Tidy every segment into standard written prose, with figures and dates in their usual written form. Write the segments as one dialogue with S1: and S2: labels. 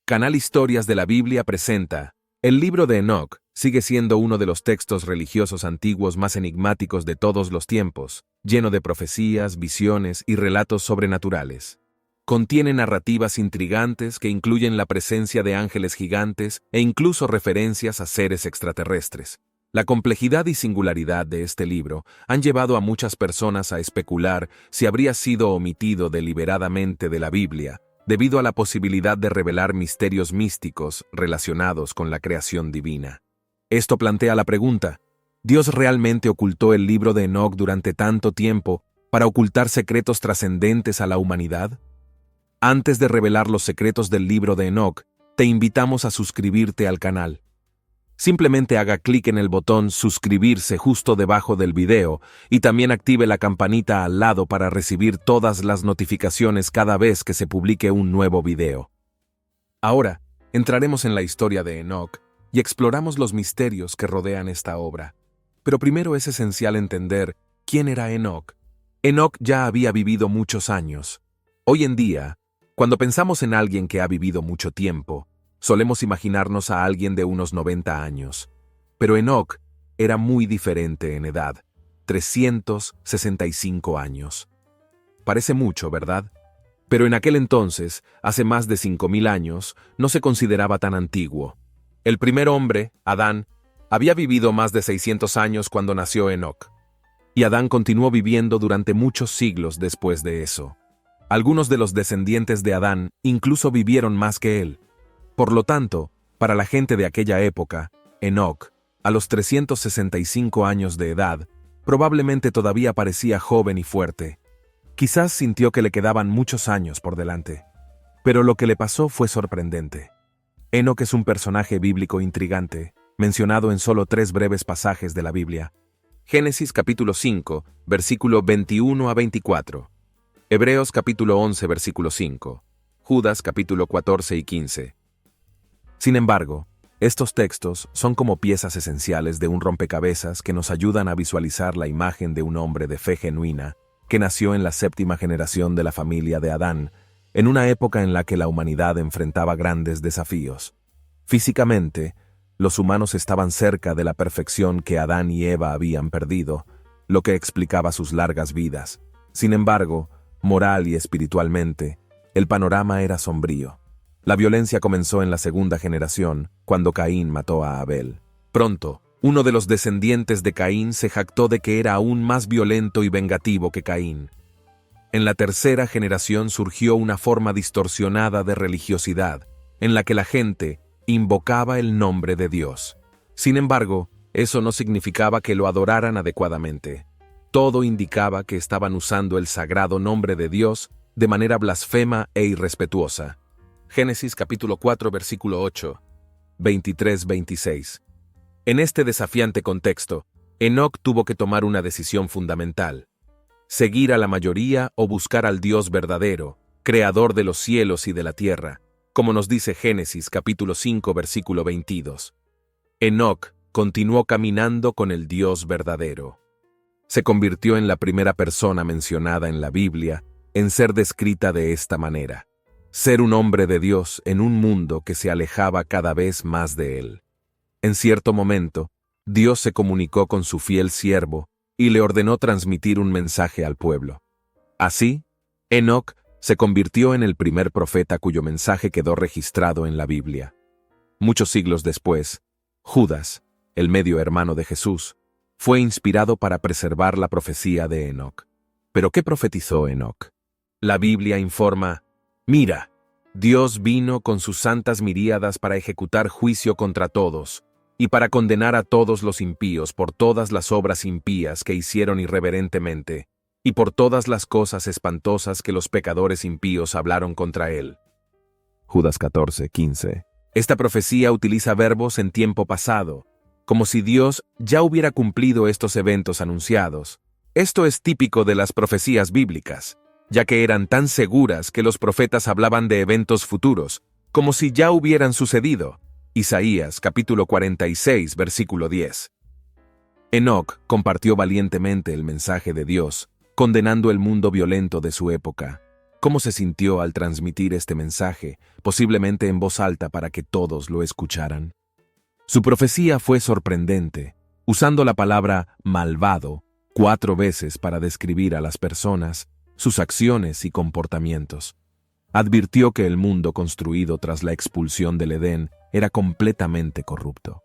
S1: Canal Historias de la Biblia presenta. El libro de Enoc sigue siendo uno de los textos religiosos antiguos más enigmáticos de todos los tiempos, lleno de profecías, visiones y relatos sobrenaturales. Contiene narrativas intrigantes que incluyen la presencia de ángeles gigantes e incluso referencias a seres extraterrestres. La complejidad y singularidad de este libro han llevado a muchas personas a especular si habría sido omitido deliberadamente de la Biblia, debido a la posibilidad de revelar misterios místicos relacionados con la creación divina. Esto plantea la pregunta: ¿Dios realmente ocultó el libro de Enoc durante tanto tiempo para ocultar secretos trascendentes a la humanidad? Antes de revelar los secretos del libro de Enoc, te invitamos a suscribirte al canal. Simplemente haga clic en el botón suscribirse justo debajo del video y también active la campanita al lado para recibir todas las notificaciones cada vez que se publique un nuevo video. Ahora, entraremos en la historia de Enoc y exploramos los misterios que rodean esta obra. Pero primero es esencial entender quién era Enoc. Enoc ya había vivido muchos años. Hoy en día, cuando pensamos en alguien que ha vivido mucho tiempo, solemos imaginarnos a alguien de unos 90 años. Pero Enoc era muy diferente en edad, 365 años. Parece mucho, ¿verdad? Pero en aquel entonces, hace más de 5000 años, no se consideraba tan antiguo. El primer hombre, Adán, había vivido más de 600 años cuando nació Enoc. Y Adán continuó viviendo durante muchos siglos después de eso. Algunos de los descendientes de Adán incluso vivieron más que él. Por lo tanto, para la gente de aquella época, Enoc, a los 365 años de edad, probablemente todavía parecía joven y fuerte. Quizás sintió que le quedaban muchos años por delante. Pero lo que le pasó fue sorprendente. Enoc es un personaje bíblico intrigante, mencionado en solo 3 breves pasajes de la Biblia. Génesis capítulo 5, versículo 21 a 24. Hebreos capítulo 11, versículo 5. Judas capítulo 14 y 15. Sin embargo, estos textos son como piezas esenciales de un rompecabezas que nos ayudan a visualizar la imagen de un hombre de fe genuina que nació en la 7ª generación de la familia de Adán, en una época en la que la humanidad enfrentaba grandes desafíos. Físicamente, los humanos estaban cerca de la perfección que Adán y Eva habían perdido, lo que explicaba sus largas vidas. Sin embargo, moral y espiritualmente, el panorama era sombrío. La violencia comenzó en la 2ª generación, cuando Caín mató a Abel. Pronto, uno de los descendientes de Caín se jactó de que era aún más violento y vengativo que Caín. En la 3ª generación surgió una forma distorsionada de religiosidad, en la que la gente invocaba el nombre de Dios. Sin embargo, eso no significaba que lo adoraran adecuadamente. Todo indicaba que estaban usando el sagrado nombre de Dios de manera blasfema e irrespetuosa. Génesis capítulo 4, versículo 8, 23-26. En este desafiante contexto, Enoc tuvo que tomar una decisión fundamental: seguir a la mayoría o buscar al Dios verdadero, creador de los cielos y de la tierra, como nos dice Génesis capítulo 5, versículo 22. Enoc continuó caminando con el Dios verdadero. Se convirtió en la primera persona mencionada en la Biblia en ser descrita de esta manera: ser un hombre de Dios en un mundo que se alejaba cada vez más de él. En cierto momento, Dios se comunicó con su fiel siervo y le ordenó transmitir un mensaje al pueblo. Así, Enoc se convirtió en el primer profeta cuyo mensaje quedó registrado en la Biblia. Muchos siglos después, Judas, el medio hermano de Jesús, fue inspirado para preservar la profecía de Enoc. ¿Pero qué profetizó Enoc? La Biblia informa: «Mira, Dios vino con sus santas miríadas para ejecutar juicio contra todos, y para condenar a todos los impíos por todas las obras impías que hicieron irreverentemente, y por todas las cosas espantosas que los pecadores impíos hablaron contra él». Judas 14, 15. Esta profecía utiliza verbos en tiempo pasado, como si Dios ya hubiera cumplido estos eventos anunciados. Esto es típico de las profecías bíblicas, ya que eran tan seguras que los profetas hablaban de eventos futuros, como si ya hubieran sucedido. Isaías capítulo 46, versículo 10. Enoc compartió valientemente el mensaje de Dios, condenando el mundo violento de su época. cómo se sintió al transmitir este mensaje, posiblemente en voz alta para que todos lo escucharan. Su profecía fue sorprendente, usando la palabra malvado 4 veces para describir a las personas, sus acciones y comportamientos. Advirtió que el mundo construido tras la expulsión del Edén era completamente corrupto.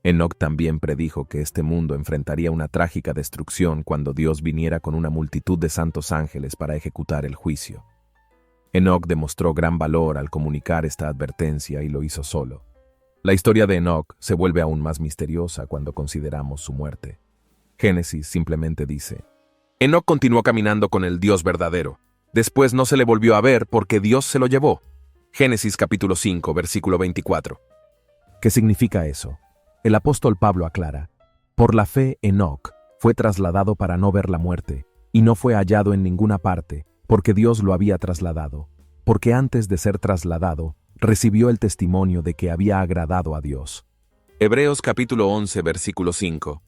S1: Enoc también predijo que este mundo enfrentaría una trágica destrucción cuando Dios viniera con una multitud de santos ángeles para ejecutar el juicio. Enoc demostró gran valor al comunicar esta advertencia y lo hizo solo. La historia de Enoc se vuelve aún más misteriosa cuando consideramos su muerte. Génesis simplemente dice: Enoc continuó caminando con el Dios verdadero. Después no se le volvió a ver porque Dios se lo llevó. Génesis capítulo 5, versículo 24. ¿Qué significa eso? El apóstol Pablo aclara: por la fe Enoc fue trasladado para no ver la muerte, y no fue hallado en ninguna parte, porque Dios lo había trasladado, porque antes de ser trasladado, recibió el testimonio de que había agradado a Dios. Hebreos capítulo 11, versículo 5.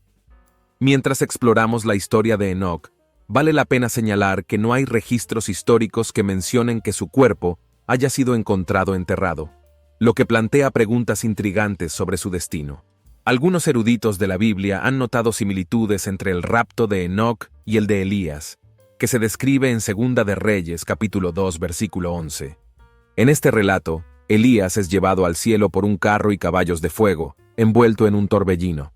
S1: Mientras exploramos la historia de Enoc, vale la pena señalar que no hay registros históricos que mencionen que su cuerpo haya sido encontrado enterrado, lo que plantea preguntas intrigantes sobre su destino. Algunos eruditos de la Biblia han notado similitudes entre el rapto de Enoc y el de Elías, que se describe en Segunda de Reyes, capítulo 2, versículo 11. En este relato, Elías es llevado al cielo por un carro y caballos de fuego, envuelto en un torbellino.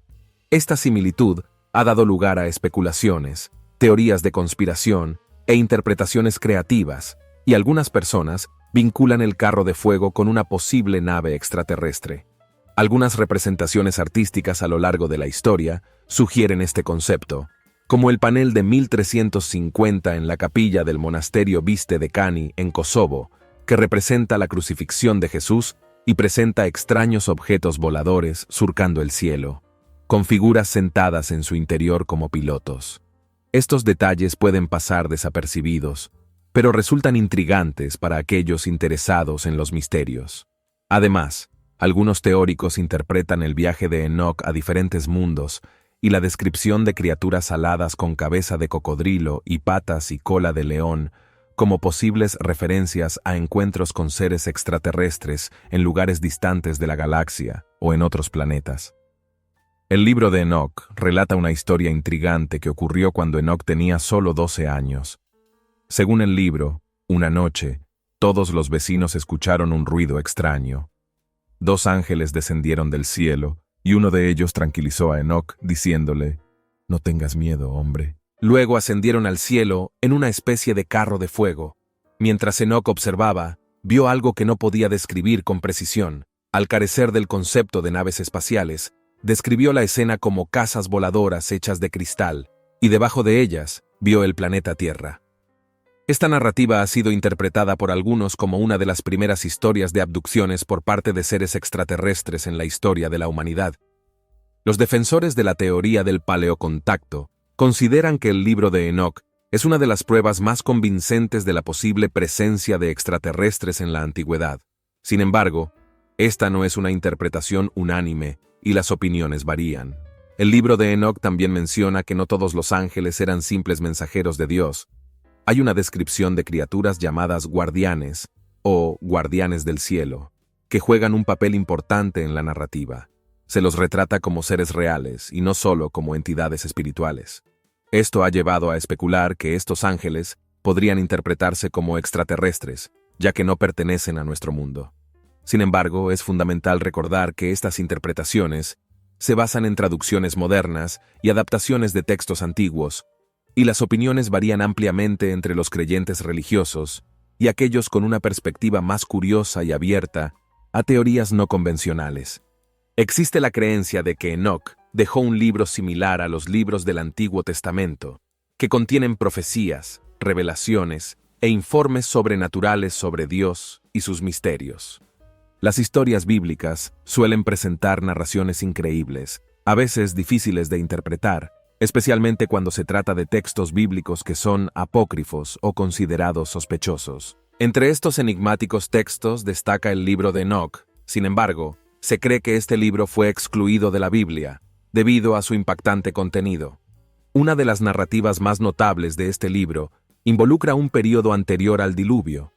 S1: Esta similitud ha dado lugar a especulaciones, teorías de conspiración e interpretaciones creativas, y algunas personas vinculan el carro de fuego con una posible nave extraterrestre. Algunas representaciones artísticas a lo largo de la historia sugieren este concepto, como el panel de 1350 en la capilla del monasterio Viste de Cani, en Kosovo, que representa la crucifixión de Jesús y presenta extraños objetos voladores surcando el cielo, con figuras sentadas en su interior como pilotos. Estos detalles pueden pasar desapercibidos, pero resultan intrigantes para aquellos interesados en los misterios. Además, algunos teóricos interpretan el viaje de Enoc a diferentes mundos y la descripción de criaturas aladas con cabeza de cocodrilo y patas y cola de león como posibles referencias a encuentros con seres extraterrestres en lugares distantes de la galaxia o en otros planetas. El libro de Enoc relata una historia intrigante que ocurrió cuando Enoc tenía solo 12 años. Según el libro, una noche, todos los vecinos escucharon un ruido extraño. 2 ángeles descendieron del cielo, y uno de ellos tranquilizó a Enoc, diciéndole: «No tengas miedo, hombre». Luego ascendieron al cielo en una especie de carro de fuego. Mientras Enoc observaba, vio algo que no podía describir con precisión. Al carecer del concepto de naves espaciales, describió la escena como casas voladoras hechas de cristal, y debajo de ellas vio el planeta Tierra. Esta narrativa ha sido interpretada por algunos como una de las primeras historias de abducciones por parte de seres extraterrestres en la historia de la humanidad. Los defensores de la teoría del paleocontacto consideran que el libro de Enoc es una de las pruebas más convincentes de la posible presencia de extraterrestres en la antigüedad. Sin embargo, esta no es una interpretación unánime y las opiniones varían. El libro de Enoc también menciona que no todos los ángeles eran simples mensajeros de Dios. Hay una descripción de criaturas llamadas guardianes o guardianes del cielo, que juegan un papel importante en la narrativa. Se los retrata como seres reales y no solo como entidades espirituales. Esto ha llevado a especular que estos ángeles podrían interpretarse como extraterrestres, ya que no pertenecen a nuestro mundo. Sin embargo, es fundamental recordar que estas interpretaciones se basan en traducciones modernas y adaptaciones de textos antiguos, y las opiniones varían ampliamente entre los creyentes religiosos y aquellos con una perspectiva más curiosa y abierta a teorías no convencionales. Existe la creencia de que Enoc dejó un libro similar a los libros del Antiguo Testamento, que contienen profecías, revelaciones e informes sobrenaturales sobre Dios y sus misterios. Las historias bíblicas suelen presentar narraciones increíbles, a veces difíciles de interpretar, especialmente cuando se trata de textos bíblicos que son apócrifos o considerados sospechosos. Entre estos enigmáticos textos destaca el libro de Enoc. Sin embargo, se cree que este libro fue excluido de la Biblia, debido a su impactante contenido. Una de las narrativas más notables de este libro involucra un período anterior al diluvio.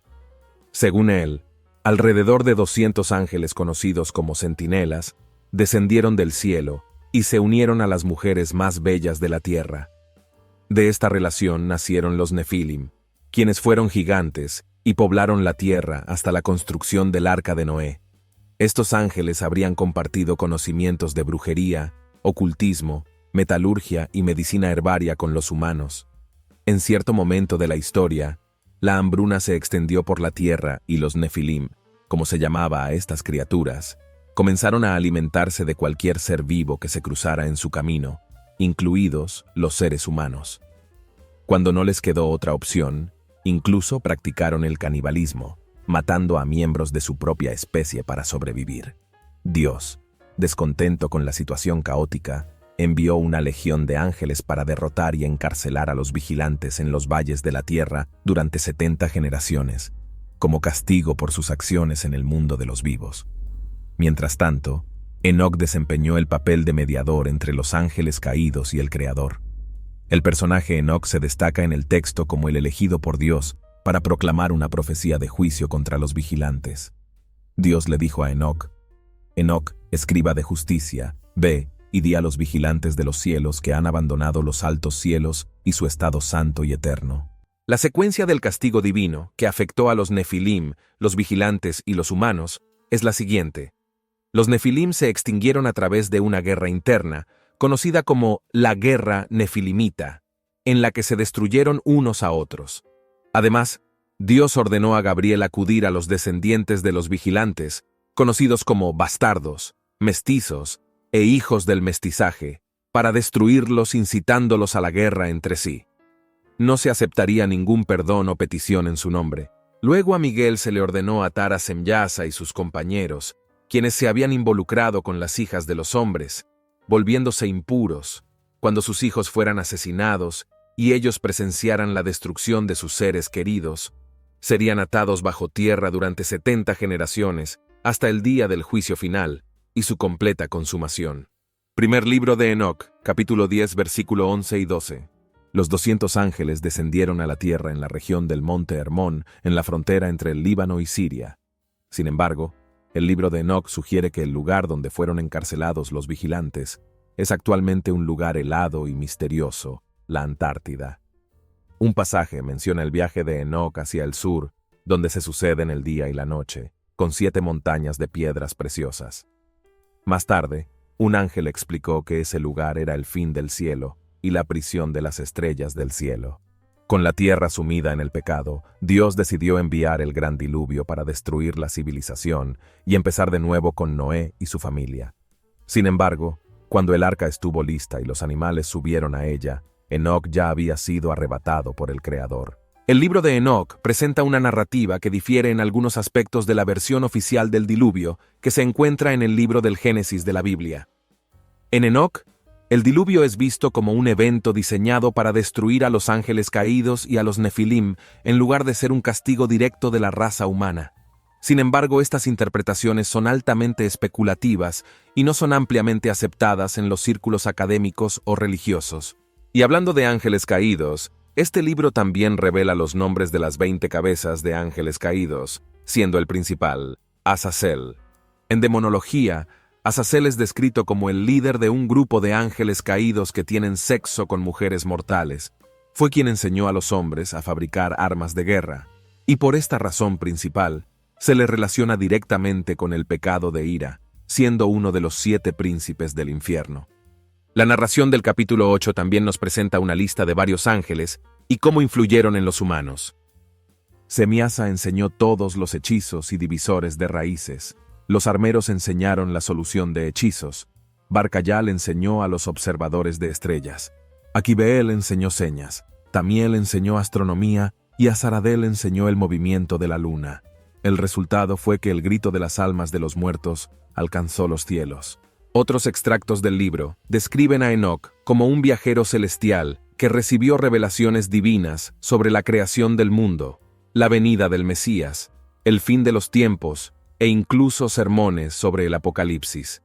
S1: Según él, alrededor de 200 ángeles conocidos como centinelas descendieron del cielo y se unieron a las mujeres más bellas de la tierra. De esta relación nacieron los Nefilim, quienes fueron gigantes y poblaron la tierra hasta la construcción del arca de Noé. Estos ángeles habrían compartido conocimientos de brujería, ocultismo, metalurgia y medicina herbaria con los humanos. En cierto momento de la historia, la hambruna se extendió por la tierra y los Nefilim, como se llamaba a estas criaturas, comenzaron a alimentarse de cualquier ser vivo que se cruzara en su camino, incluidos los seres humanos. Cuando no les quedó otra opción, incluso practicaron el canibalismo, matando a miembros de su propia especie para sobrevivir. Dios, descontento con la situación caótica, envió una legión de ángeles para derrotar y encarcelar a los vigilantes en los valles de la tierra durante 70 generaciones, como castigo por sus acciones en el mundo de los vivos. Mientras tanto, Enoc desempeñó el papel de mediador entre los ángeles caídos y el Creador. El personaje Enoc se destaca en el texto como el elegido por Dios para proclamar una profecía de juicio contra los vigilantes. Dios le dijo a Enoc: Enoc, escriba de justicia, ve y di a los vigilantes de los cielos que han abandonado los altos cielos y su estado santo y eterno. La secuencia del castigo divino que afectó a los Nefilim, los vigilantes y los humanos es la siguiente. Los Nefilim se extinguieron a través de una guerra interna, conocida como la Guerra Nefilimita, en la que se destruyeron unos a otros. Además, Dios ordenó a Gabriel acudir a los descendientes de los vigilantes, conocidos como bastardos, mestizos e hijos del mestizaje, para destruirlos incitándolos a la guerra entre sí. No se aceptaría ningún perdón o petición en su nombre. Luego a Miguel se le ordenó atar a Semyasa y sus compañeros, quienes se habían involucrado con las hijas de los hombres, volviéndose impuros, cuando sus hijos fueran asesinados y ellos presenciaran la destrucción de sus seres queridos, serían atados bajo tierra durante 70 generaciones hasta el día del juicio final y su completa consumación. Primer libro de Enoc, capítulo 10, versículo 11 y 12. Los 200 ángeles descendieron a la tierra en la región del monte Hermón, en la frontera entre el Líbano y Siria. Sin embargo, el libro de Enoc sugiere que el lugar donde fueron encarcelados los vigilantes es actualmente un lugar helado y misterioso, la Antártida. Un pasaje menciona el viaje de Enoc hacia el sur, donde se suceden el día y la noche, con 7 montañas de piedras preciosas. Más tarde, un ángel explicó que ese lugar era el fin del cielo y la prisión de las estrellas del cielo. Con la tierra sumida en el pecado, Dios decidió enviar el gran diluvio para destruir la civilización y empezar de nuevo con Noé y su familia. Sin embargo, cuando el arca estuvo lista y los animales subieron a ella, Enoc ya había sido arrebatado por el Creador. El libro de Enoc presenta una narrativa que difiere en algunos aspectos de la versión oficial del diluvio que se encuentra en el libro del Génesis de la Biblia. En Enoc, el diluvio es visto como un evento diseñado para destruir a los ángeles caídos y a los Nefilim, en lugar de ser un castigo directo de la raza humana. Sin embargo, estas interpretaciones son altamente especulativas y no son ampliamente aceptadas en los círculos académicos o religiosos. Y hablando de ángeles caídos, este libro también revela los nombres de las 20 cabezas de ángeles caídos, siendo el principal, Azazel. En demonología, Azazel es descrito como el líder de un grupo de ángeles caídos que tienen sexo con mujeres mortales. Fue quien enseñó a los hombres a fabricar armas de guerra, y por esta razón principal, se le relaciona directamente con el pecado de ira, siendo uno de los 7 príncipes del infierno. La narración del capítulo 8 también nos presenta una lista de varios ángeles y cómo influyeron en los humanos. Semyasa enseñó todos los hechizos y divisores de raíces. Los armeros enseñaron la solución de hechizos. Barcayal enseñó a los observadores de estrellas. Aquibeel enseñó señas. Tamiel enseñó astronomía y Azaradel enseñó el movimiento de la luna. El resultado fue que el grito de las almas de los muertos alcanzó los cielos. Otros extractos del libro describen a Enoc como un viajero celestial que recibió revelaciones divinas sobre la creación del mundo, la venida del Mesías, el fin de los tiempos e incluso sermones sobre el Apocalipsis.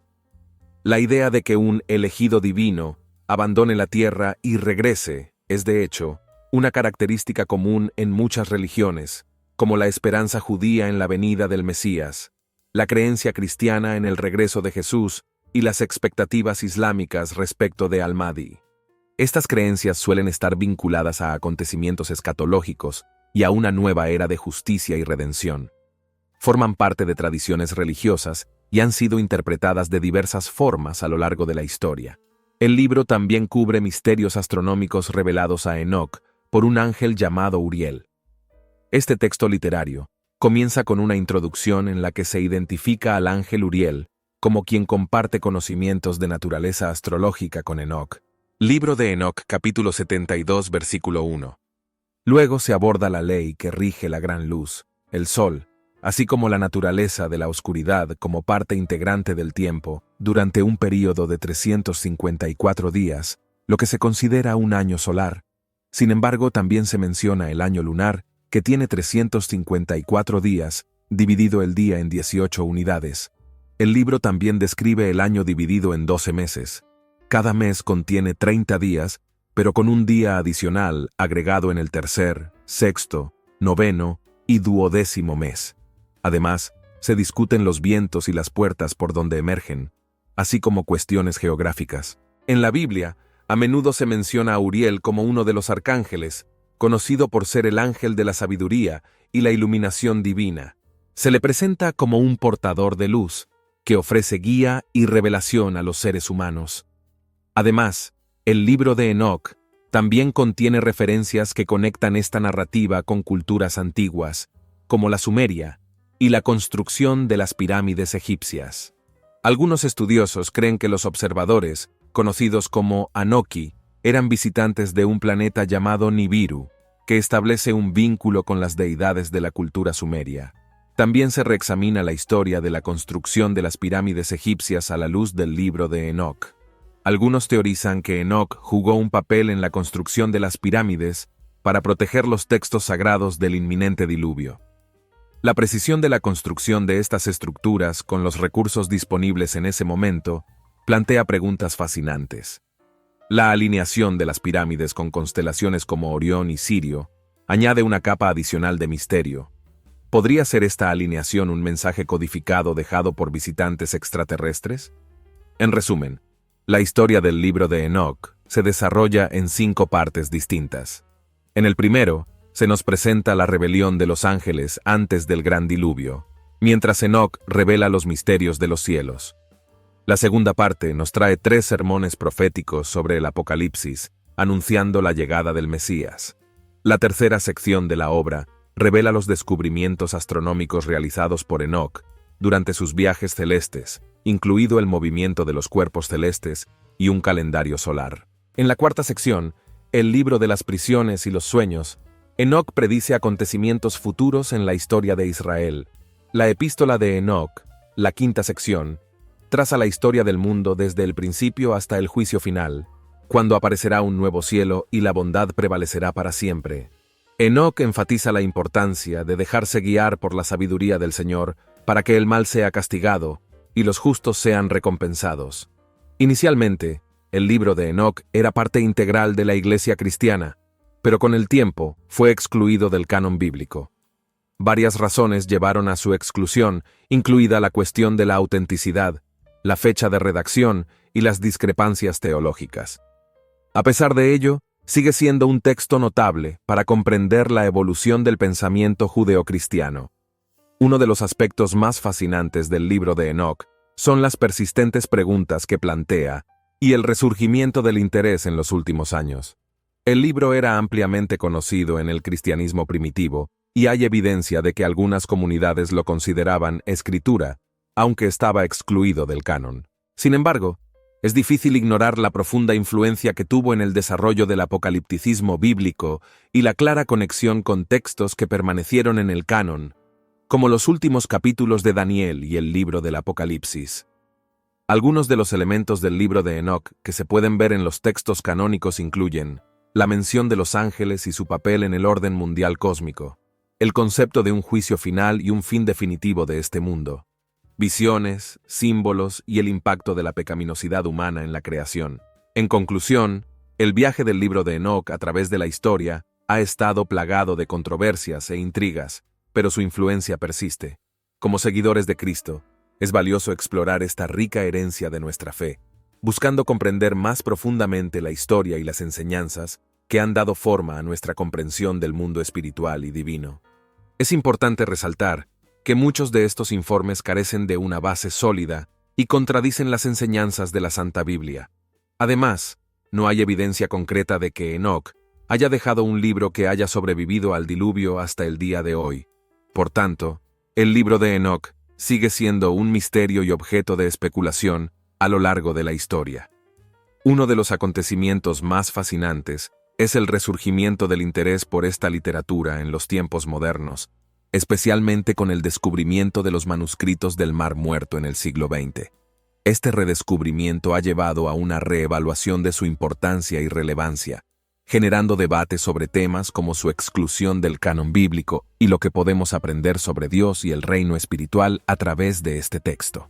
S1: La idea de que un elegido divino abandone la tierra y regrese es, de hecho, una característica común en muchas religiones, como la esperanza judía en la venida del Mesías, la creencia cristiana en el regreso de Jesús y las expectativas islámicas respecto de Al-Mahdi. Estas creencias suelen estar vinculadas a acontecimientos escatológicos y a una nueva era de justicia y redención. Forman parte de tradiciones religiosas y han sido interpretadas de diversas formas a lo largo de la historia. El libro también cubre misterios astronómicos revelados a Enoc por un ángel llamado Uriel. Este texto literario comienza con una introducción en la que se identifica al ángel Uriel como quien comparte conocimientos de naturaleza astrológica con Enoc. Libro de Enoc, capítulo 72, versículo 1. Luego se aborda la ley que rige la gran luz, el sol, así como la naturaleza de la oscuridad como parte integrante del tiempo durante un período de 354 días, lo que se considera un año solar. Sin embargo, también se menciona el año lunar, que tiene 354 días, dividido el día en 18 unidades. El libro también describe el año dividido en 12 meses. Cada mes contiene 30 días, pero con un día adicional agregado en el tercer, sexto, noveno y duodécimo mes. Además, se discuten los vientos y las puertas por donde emergen, así como cuestiones geográficas. En la Biblia, a menudo se menciona a Uriel como uno de los arcángeles, conocido por ser el ángel de la sabiduría y la iluminación divina. Se le presenta como un portador de luz, que ofrece guía y revelación a los seres humanos. Además, el libro de Enoc también contiene referencias que conectan esta narrativa con culturas antiguas, como la Sumeria, y la construcción de las pirámides egipcias. Algunos estudiosos creen que los observadores, conocidos como Anoki, eran visitantes de un planeta llamado Nibiru, que establece un vínculo con las deidades de la cultura sumeria. También se reexamina la historia de la construcción de las pirámides egipcias a la luz del libro de Enoc. Algunos teorizan que Enoc jugó un papel en la construcción de las pirámides para proteger los textos sagrados del inminente diluvio. La precisión de la construcción de estas estructuras con los recursos disponibles en ese momento plantea preguntas fascinantes. La alineación de las pirámides con constelaciones como Orión y Sirio añade una capa adicional de misterio. ¿Podría ser esta alineación un mensaje codificado dejado por visitantes extraterrestres? En resumen, la historia del libro de Enoc se desarrolla en 5 partes distintas. En el primero, se nos presenta la rebelión de los ángeles antes del gran diluvio, mientras Enoc revela los misterios de los cielos. La segunda parte nos trae 3 sermones proféticos sobre el Apocalipsis, anunciando la llegada del Mesías. La tercera sección de la obra revela los descubrimientos astronómicos realizados por Enoc durante sus viajes celestes, incluido el movimiento de los cuerpos celestes y un calendario solar. En la cuarta sección, el libro de las prisiones y los sueños, Enoc predice acontecimientos futuros en la historia de Israel. La epístola de Enoc, la quinta sección, traza la historia del mundo desde el principio hasta el juicio final, cuando aparecerá un nuevo cielo y la bondad prevalecerá para siempre. Enoc enfatiza la importancia de dejarse guiar por la sabiduría del Señor para que el mal sea castigado y los justos sean recompensados. Inicialmente, el libro de Enoc era parte integral de la Iglesia cristiana, pero con el tiempo fue excluido del canon bíblico. Varias razones llevaron a su exclusión, incluida la cuestión de la autenticidad, la fecha de redacción y las discrepancias teológicas. A pesar de ello, sigue siendo un texto notable para comprender la evolución del pensamiento judeocristiano. Uno de los aspectos más fascinantes del libro de Enoc son las persistentes preguntas que plantea y el resurgimiento del interés en los últimos años. El libro era ampliamente conocido en el cristianismo primitivo y hay evidencia de que algunas comunidades lo consideraban escritura, aunque estaba excluido del canon. Sin embargo, es difícil ignorar la profunda influencia que tuvo en el desarrollo del apocalipticismo bíblico y la clara conexión con textos que permanecieron en el canon, como los últimos capítulos de Daniel y el libro del Apocalipsis. Algunos de los elementos del libro de Enoc que se pueden ver en los textos canónicos incluyen la mención de los ángeles y su papel en el orden mundial cósmico, el concepto de un juicio final y un fin definitivo de este mundo, visiones, símbolos y el impacto de la pecaminosidad humana en la creación. En conclusión, el viaje del libro de Enoc a través de la historia ha estado plagado de controversias e intrigas, pero su influencia persiste. Como seguidores de Cristo, es valioso explorar esta rica herencia de nuestra fe, buscando comprender más profundamente la historia y las enseñanzas que han dado forma a nuestra comprensión del mundo espiritual y divino. Es importante resaltar que muchos de estos informes carecen de una base sólida y contradicen las enseñanzas de la Santa Biblia. Además, no hay evidencia concreta de que Enoc haya dejado un libro que haya sobrevivido al diluvio hasta el día de hoy. Por tanto, el libro de Enoc sigue siendo un misterio y objeto de especulación a lo largo de la historia. Uno de los acontecimientos más fascinantes es el resurgimiento del interés por esta literatura en los tiempos modernos, especialmente con el descubrimiento de los manuscritos del Mar Muerto en el siglo XX. Este redescubrimiento ha llevado a una reevaluación de su importancia y relevancia, generando debates sobre temas como su exclusión del canon bíblico y lo que podemos aprender sobre Dios y el reino espiritual a través de este texto.